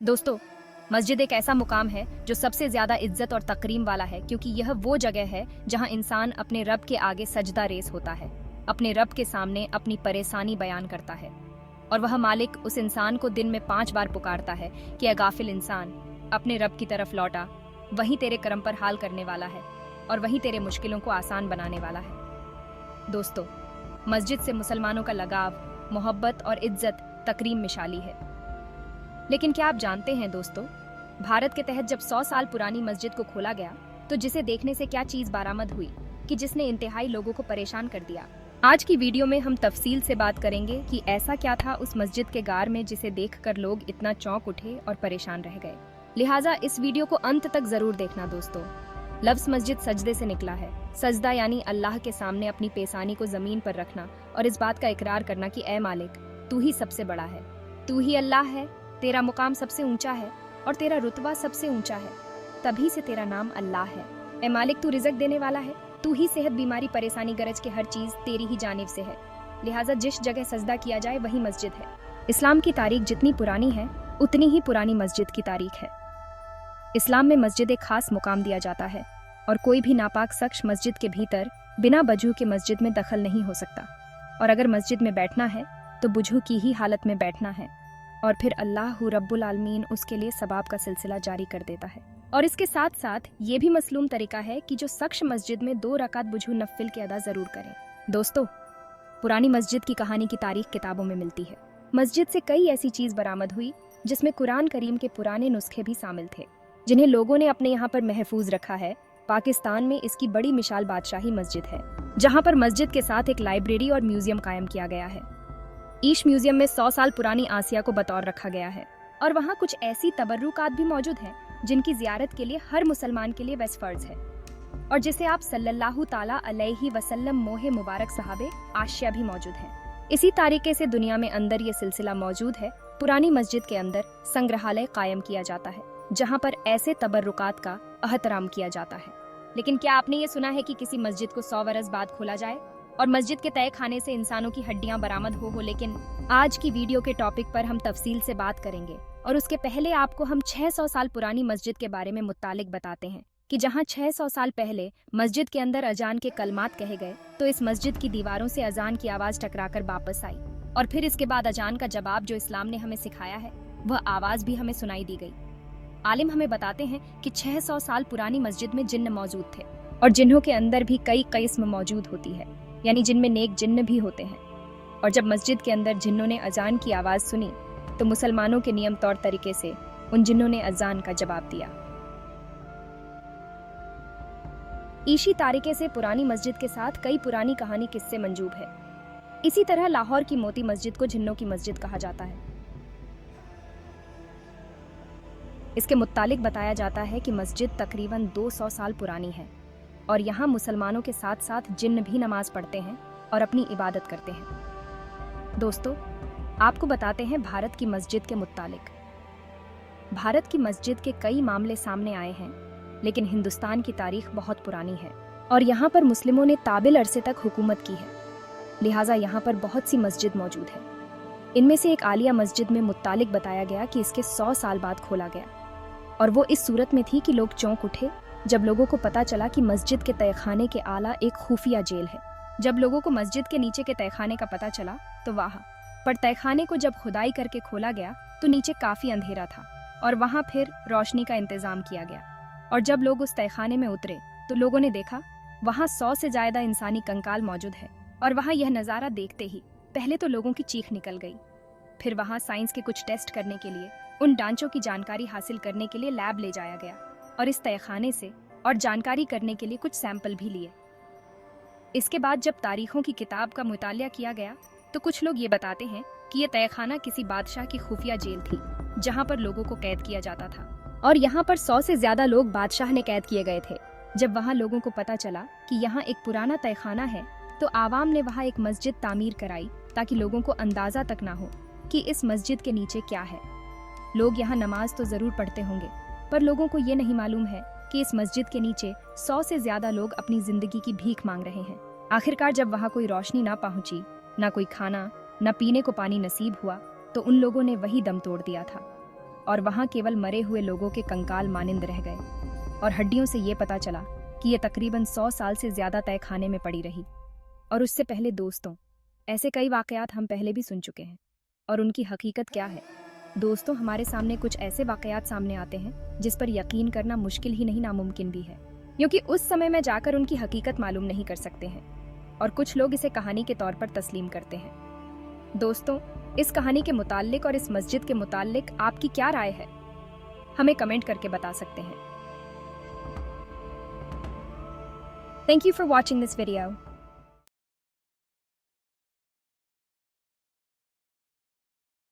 दोस्तों, मस्जिद एक ऐसा मुकाम है जो सबसे ज्यादा इज्जत और तकरीम वाला है, क्योंकि यह वो जगह है जहां इंसान अपने रब के आगे सजदा रेस होता है, अपने रब के सामने अपनी परेशानी बयान करता है और वह मालिक उस इंसान को दिन में 5 बार पुकारता है कि ए गाफिल इंसान, अपने रब की तरफ लौटा, वही तेरे करम पर हाल करने वाला है और वही तेरे मुश्किलों को आसान बनाने वाला है। दोस्तों, मस्जिद से मुसलमानों का लगाव, मोहब्बत और इज्जत तकरीम मिसाली है। लेकिन क्या आप जानते हैं दोस्तों, भारत के तहत जब 100 साल पुरानी मस्जिद को खोला गया तो जिसे देखने से क्या चीज बरामद हुई कि जिसने इंतहाई लोगों को परेशान कर दिया। आज की वीडियो में हम तफसील से बात करेंगे कि ऐसा क्या था उस मस्जिद के गार में जिसे देखकर लोग इतना चौंक उठे और परेशान रह गए। लिहाजा इस वीडियो को अंत तक जरूर देखना दोस्तों। लफ्ज मस्जिद सजदे से निकला है। सजदा यानी अल्लाह के सामने अपनी पेशानी को जमीन पर रखना और इस बात का इकरार करना कि ए मालिक, तू ही सबसे बड़ा है, तू ही अल्लाह है, तेरा मुकाम सबसे ऊंचा है और तेरा रुतबा सबसे ऊंचा है, तभी से तेरा नाम अल्लाह है। ए मालिक, तू रिज़्क देने वाला है, तू ही सेहत, बीमारी, परेशानी, गरज के हर चीज तेरी ही जानिब से है। लिहाजा जिस जगह सजदा किया जाए वही मस्जिद है। इस्लाम की तारीख जितनी पुरानी है उतनी ही पुरानी मस्जिद की तारीख है। इस्लाम में मस्जिद एक खास मुकाम दिया जाता है और कोई भी नापाक शख्स मस्जिद के भीतर बिना वजू के मस्जिद में दखल नहीं हो सकता, और अगर मस्जिद में बैठना है तो वजू की ही हालत में बैठना है और फिर अल्लाह रब्बुल आलमीन उसके लिए सवाब का सिलसिला जारी कर देता है। और इसके साथ साथ ये भी मसलूम तरीका है कि जो शख्स मस्जिद में 2 रकात वजू नफिल के अदा जरूर करें। दोस्तों, पुरानी मस्जिद की कहानी की तारीख किताबों में मिलती है। मस्जिद से कई ऐसी चीज बरामद हुई जिसमें कुरान करीम के पुराने नुस्खे भी शामिल थे, जिन्हें लोगों ने अपने यहाँ पर महफूज रखा है। पाकिस्तान में इसकी बड़ी मिसाल बादशाही मस्जिद है, जहाँ पर मस्जिद के साथ एक लाइब्रेरी और म्यूजियम कायम किया गया है। ईश म्यूजियम में 100 साल पुरानी आसिया को बतौर रखा गया है और वहाँ कुछ ऐसी तबर्रुकात भी मौजूद हैं जिनकी जियारत के लिए हर मुसलमान के लिए वैसे फर्ज है और जिसे आप सल्लल्लाहु ताला अलैहि वसल्लम मोहे मुबारक सहाबे आशिया भी मौजूद है। इसी तरीके से दुनिया में अंदर ये सिलसिला मौजूद है। पुरानी मस्जिद के अंदर संग्रहालय कायम किया जाता है जहाँ पर ऐसे तबर्रुकात का एहतराम किया जाता है। लेकिन क्या आपने ये सुना है कि किसी मस्जिद को 100 बरस बाद खोला जाए और मस्जिद के तय खाने से इंसानों की हड्डियां बरामद हो। लेकिन आज की वीडियो के टॉपिक पर हम तफसील से बात करेंगे और उसके पहले आपको हम 600 साल पुरानी मस्जिद के बारे में मुत्तालिक बताते हैं कि जहां 600 साल पहले मस्जिद के अंदर अजान के कलमात कहे गए तो इस मस्जिद की दीवारों से अजान की आवाज टकराकर वापस आई और फिर इसके बाद अजान का जवाब जो इस्लाम ने हमें सिखाया है वह आवाज भी हमें सुनाई दी गई। आलिम हमें बताते हैं कि 600 साल पुरानी मस्जिद में जिन्न मौजूद थे और जिन्हों के अंदर भी कई किस्म मौजूद होती है, यानी जिनमें नेक जिन्न भी होते हैं। और जब मस्जिद के अंदर जिन्नों ने अजान की आवाज सुनी तो मुसलमानों के नियम तौर तरीके से उन जिन्नों ने अजान का जवाब दिया। इसी तरीके से पुरानी मस्जिद के साथ कई पुरानी कहानी किस्से मंजूब है। इसी तरह लाहौर की मोती मस्जिद को जिन्नों की मस्जिद कहा जाता है। इसके मुत्तालिक बताया जाता है कि मस्जिद तकरीबन 200 साल पुरानी है और यहाँ मुसलमानों के साथ साथ जिन्न भी नमाज पढ़ते हैं और अपनी इबादत करते हैं। दोस्तों, आपको बताते हैं भारत की मस्जिद के मुत्तालिक। भारत की मस्जिद के कई मामले सामने आए हैं, लेकिन हिंदुस्तान की तारीख बहुत पुरानी है और यहाँ पर मुस्लिमों ने ताबिल अरसे तक हुकूमत की है। लिहाजा यहाँ पर बहुत सी मस्जिद मौजूद है। इनमें से एक आलिया मस्जिद में मुत्तालिक बताया गया कि इसके 100 साल बाद खोला गया और वो इस सूरत में थी कि लोग चौंक उठे जब लोगों को पता चला कि मस्जिद के तहखाने के आला एक खुफिया जेल है। जब लोगों को मस्जिद के नीचे के तहखाने का पता चला तो वाह, पर तहखाने को जब खुदाई करके खोला गया तो नीचे काफी अंधेरा था और वहां फिर रोशनी का इंतजाम किया गया। और जब लोग उस तहखाने में उतरे तो लोगों ने देखा वहां 100 से ज्यादा इंसानी कंकाल मौजूद है और वहां यह नज़ारा देखते ही पहले तो लोगों की चीख निकल गई। फिर वहां साइंस के कुछ टेस्ट करने के लिए, उन ढांचों की जानकारी हासिल करने के लिए लैब ले जाया गया और इस तहखाने से और जानकारी करने के लिए कुछ सैंपल भी लिए। इसके बाद जब तारीखों की किताब का मुतालिया किया गया तो कुछ लोग ये बताते हैं कि यह तहखाना किसी बादशाह की खुफिया जेल थी जहां पर लोगों को कैद किया जाता था और यहाँ पर 100 से ज्यादा लोग बादशाह ने कैद किए गए थे। जब वहाँ लोगों को पता चला कि यहाँ एक पुराना तहखाना है तो आवाम ने वहाँ एक मस्जिद तामीर कराई ताकि लोगों को अंदाजा तक ना हो कि इस मस्जिद के नीचे क्या है। लोग यहाँ नमाज तो जरूर पढ़ते होंगे, पर लोगों को ये नहीं मालूम है कि इस मस्जिद के नीचे 100 से ज्यादा लोग अपनी जिंदगी की भीख मांग रहे हैं। आखिरकार जब वहाँ कोई रोशनी ना पहुंची, ना कोई खाना, ना पीने को पानी नसीब हुआ, तो उन लोगों ने वही दम तोड़ दिया था। और वहाँ केवल मरे हुए लोगों के कंकाल मानिंद रह गए, और हड्डियों से ये पता चला कि ये तकरीबन 100 साल से ज्यादा तय खाने में पड़ी रही। और उससे पहले दोस्तों, ऐसे कई वाकयात हम पहले भी सुन चुके हैं, और उनकी हकीकत क्या है? दोस्तों, हमारे सामने कुछ ऐसे वाकयात सामने आते हैं जिस पर यकीन करना मुश्किल ही नहीं नामुमकिन भी है, क्योंकि उस समय में जाकर उनकी हकीकत मालूम नहीं कर सकते हैं, और कुछ लोग इसे कहानी के तौर पर तस्लीम करते हैं। दोस्तों, इस कहानी के मुताल्लिक और इस मस्जिद के मुताल्लिक आपकी क्या राय है? हमें कमेंट करके बता सकते हैं। Thank you for watching this video.